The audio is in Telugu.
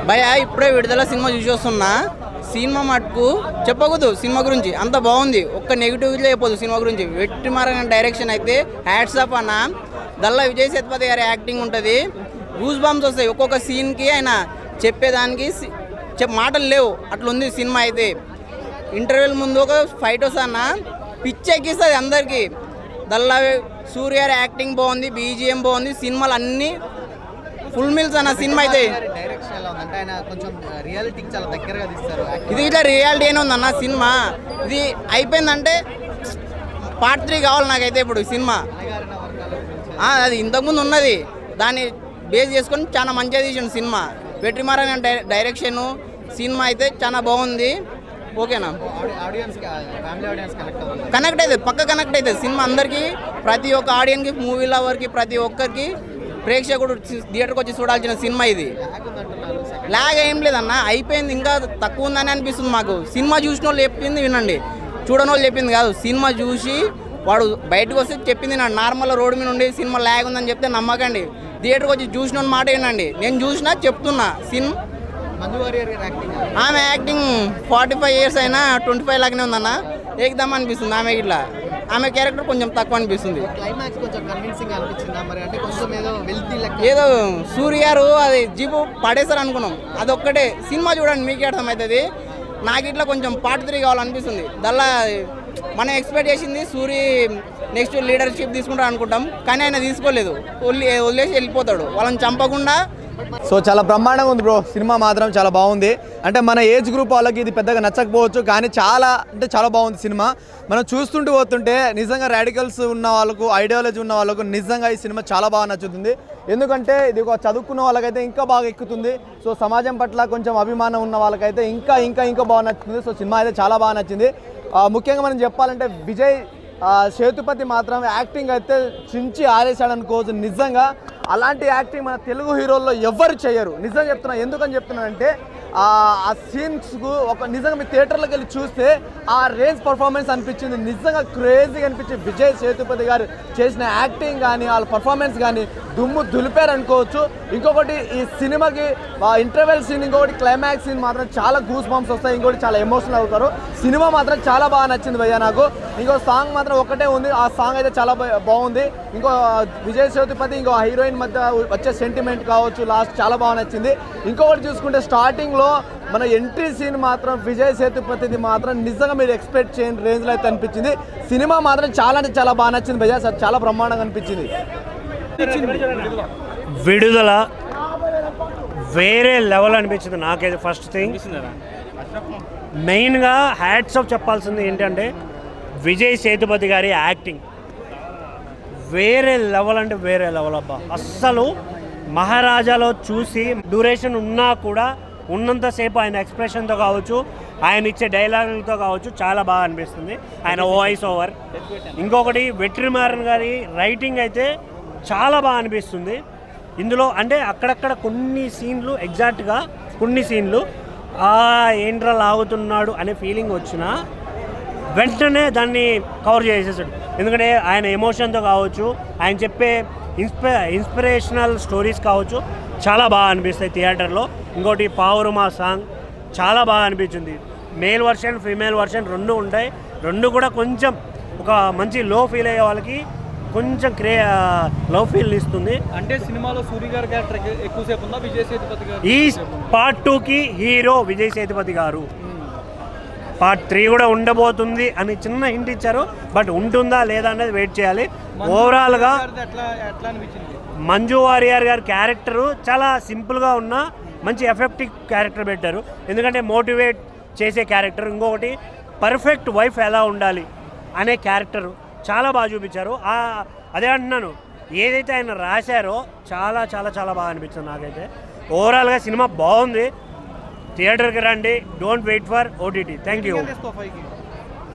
భయ ఇప్పుడే విడుదల సినిమా చూసి వస్తున్నా. సినిమా మటుకు చెప్పకూడదు, సినిమా గురించి అంత బాగుంది. ఒక్క నెగిటివ్ చెప్పదు సినిమా గురించి. వెట్రిమారన్ డైరెక్షన్ అయితే హ్యాట్స్ ఆఫ్ అన్న. దల్లా విజయ్ సేతుపతి గారి యాక్టింగ్ ఉంటుంది. గూస్ బాంబ్స్ వస్తాయి ఒక్కొక్క సీన్కి. ఆయన చెప్పేదానికి మాటలు లేవు, అట్లా ఉంది సినిమా అయితే. ఇంటర్వెల్ ముందు ఒక ఫైట్ వస్తాన పిచ్చెక్కిస్తుంది అందరికీ. దల్లా సూర్య యాక్టింగ్ బాగుంది, బీజిఎం బాగుంది, సినిమాలు అన్నీ ఫుల్ మిల్స్ అన్న సినిమా అయితే. ఇది ఇట్లా రియాలిటీ అయినా ఉందన్న సినిమా. ఇది అయిపోయిందంటే పార్ట్ 3 కావాలి నాకైతే ఇప్పుడు సినిమా. అది ఇంతకుముందు ఉన్నది, దాన్ని బేస్ చేసుకొని చాలా మంచిగా తీసిన సినిమా. వెట్రిమారన్ డైరెక్షను సినిమా అయితే చాలా బాగుంది. ఓకేనా, కనెక్ట్ అవుతుంది, పక్క కనెక్ట్ అవుతుంది సినిమా అందరికీ. ప్రతి ఒక్క ఆడియన్కి, మూవీ లవర్కి, ప్రతి ఒక్కరికి, ప్రేక్షకుడు థియేటర్కి వచ్చి చూడాల్సిన సినిమా ఇది. లాగ్ ఏం లేదన్న, అయిపోయింది. ఇంకా తక్కువ ఉందని అనిపిస్తుంది మాకు. సినిమా చూసిన వాళ్ళు చెప్పింది వినండి, చూడని వాళ్ళు చెప్పింది కాదు. సినిమా చూసి వాడు బయటకు వస్తే చెప్పింది నా నార్మల్ రోడ్డు మీద ఉండి సినిమా లాగ్ ఉందని చెప్తే నమ్మకండి. థియేటర్కి వచ్చి చూసిన మాట వినండి. నేను చూసినా చెప్తున్నా. సినిమా ఆమె యాక్టింగ్ 45 years అయినా 25 లాగానే ఉందన్న. ఏకదమ్ అనిపిస్తుంది ఆమె. ఇట్లా ఆమె క్యారెక్టర్ కొంచెం తక్కువ అనిపిస్తుంది. ఏదో సూర్య గారు అది జీపు పడేసారు అనుకున్నాం, అదొక్కటే. సినిమా చూడండి మీకే అర్థమవుతుంది. నాకు ఇట్లా కొంచెం పార్ట్ 3 కావాలనిపిస్తుంది. దల్లా మనం ఎక్స్పెక్ట్ చేసింది సూరి నెక్స్ట్ లీడర్షిప్ తీసుకుంటారు అనుకుంటాం, కానీ ఆయన తీసుకోలేదు. వదిలేసి వెళ్ళిపోతాడు, వాళ్ళని చంపకుండా. సో చాలా బ్రహ్మాండంగా ఉంది బ్రో. సినిమా మాత్రం చాలా బాగుంది. అంటే మన ఏజ్ గ్రూప్ వాళ్ళకి ఇది పెద్దగా నచ్చకపోవచ్చు, కానీ చాలా అంటే చాలా బాగుంది సినిమా. మనం చూస్తుంటూ పోతుంటే నిజంగా రాడికల్స్ ఉన్న వాళ్ళకు, ఐడియాలజీ ఉన్న వాళ్ళకు నిజంగా ఈ సినిమా చాలా బాగా నచ్చుతుంది. ఎందుకంటే ఇది ఒక చదువుకున్న వాళ్ళకైతే ఇంకా బాగా ఎక్కుతుంది. సో సమాజం పట్ల కొంచెం అభిమానం ఉన్న వాళ్ళకైతే ఇంకా ఇంకా ఇంకా బాగా నచ్చుతుంది. సో సినిమా అయితే చాలా బాగా నచ్చింది. ముఖ్యంగా మనం చెప్పాలంటే విజయ్ సేతుపతి మాత్రం యాక్టింగ్ అయితే చించి ఆరేసాడు అనుకోవచ్చు. నిజంగా అలాంటి యాక్టింగ్ మన తెలుగు హీరోల్లో ఎవ్వరు చేయరు. నిజంగా చెప్తున్నా. ఎందుకని చెప్తున్నానంటే ఆ సీన్స్కు ఒక నిజంగా మీ థియేటర్లోకి వెళ్ళి చూస్తే ఆ రేంజ్ పర్ఫార్మెన్స్ అనిపించింది. నిజంగా క్రేజీగా అనిపించింది. విజయ్ సేతుపతి గారు చేసిన యాక్టింగ్ కానీ, వాళ్ళ పర్ఫార్మెన్స్ కానీ దుమ్ము దులిపారు అనుకోవచ్చు. ఇంకొకటి ఈ సినిమాకి ఇంటర్వెల్ సీన్, ఇంకొకటి క్లైమాక్స్ సీన్ మాత్రం చాలా గూస్ బంప్స్ వస్తాయి. ఇంకోటి చాలా ఎమోషనల్ అవుతారు. సినిమా మాత్రం చాలా బాగా నచ్చింది భయ్య నాకు. ఇంకో సాంగ్ మాత్రం ఒకటే ఉంది, ఆ సాంగ్ అయితే చాలా బాగుంది. ఇంకో విజయ్ సేతుపతి ఇంకో హీరోయిన్ మధ్య వచ్చే సెంటిమెంట్ కావచ్చు లాస్ట్ చాలా బాగా నచ్చింది. ఇంకొకటి చూసుకుంటే స్టార్టింగ్లో మన ఎంట్రీ సీన్ మాత్రం విజయ్ సేతుపతిది మాత్రం నిజంగా మీరు ఎక్స్పెక్ట్ చేయని రేంజ్లో అయితే అనిపించింది. సినిమా మాత్రం చాలా అంటే చాలా బాగా నచ్చింది భయ్య. సార్ చాలా బ్రహ్మాండంగా అనిపించింది. విడుదల వేరే లెవెల్ అనిపించింది నాకైతే. ఫస్ట్ థింగ్ మెయిన్గా హ్యాట్స్ ఆఫ్ చెప్పాల్సింది ఏంటంటే విజయ్ సేతుపతి గారి యాక్టింగ్ వేరే లెవెల్ అంటే వేరే లెవెల్ అబ్బా. అస్సలు మహారాజాలో చూసి డ్యూరేషన్ ఉన్నా కూడా ఉన్నంతసేపు ఆయన ఎక్స్ప్రెషన్తో కావచ్చు, ఆయన ఇచ్చే డైలాగులతో కావచ్చు చాలా బాగా అనిపిస్తుంది. ఆయన వాయిస్ ఓవర్. ఇంకొకటి వెట్రిమారన్ గారి రైటింగ్ అయితే చాలా బాగా అనిపిస్తుంది ఇందులో. అంటే అక్కడక్కడ కొన్ని సీన్లు ఎగ్జాక్ట్గా కొన్ని సీన్లు ఏంట్రా లాగుతున్నాడు అనే ఫీలింగ్ వచ్చినా వెంటనే దాన్ని కవర్ చేసేసాడు. ఎందుకంటే ఆయన ఎమోషన్తో కావచ్చు, ఆయన చెప్పే ఇన్స్పిరేషనల్ స్టోరీస్ కావచ్చు చాలా బాగా అనిపిస్తాయి థియేటర్లో. ఇంకోటి పావురుమా సాంగ్ చాలా బాగా అనిపించింది. మేల్ వర్షన్, ఫీమేల్ వర్షన్ రెండు ఉంటాయి. రెండు కూడా కొంచెం ఒక మంచి లో ఫీల్ అయ్యే వాళ్ళకి కొంచెం లవ్ ఫీల్ ఇస్తుంది. అంటే సినిమాలో సూర్య గారి క్యారెక్టర్ ఎక్కువసేపు ఉందా విజయ్ సేతుపతి గారు? ఈ పార్ట్ 2కి హీరో విజయ్ సేతుపతి గారు. పార్ట్ 3 కూడా ఉండబోతుంది అని చిన్న హింట్ ఇచ్చారు, బట్ ఉంటుందా లేదా అనేది వెయిట్ చేయాలి. ఓవరాల్గా మంజు వారియర్ గారి క్యారెక్టరు చాలా సింపుల్గా ఉన్న మంచి ఎఫెక్టివ్ క్యారెక్టర్ పెట్టారు. ఎందుకంటే మోటివేట్ చేసే క్యారెక్టర్. ఇంకొకటి పర్ఫెక్ట్ వైఫ్ ఎలా ఉండాలి అనే క్యారెక్టరు చాలా బాగా చూపించారు. అదే అంటున్నాను, ఏదైతే ఆయన రాశారో చాలా చాలా చాలా బాగా అనిపించింది నాకైతే. ఓవరాల్గా సినిమా బాగుంది. థియేటర్కి రండి, don't wait for OTT. Thank you.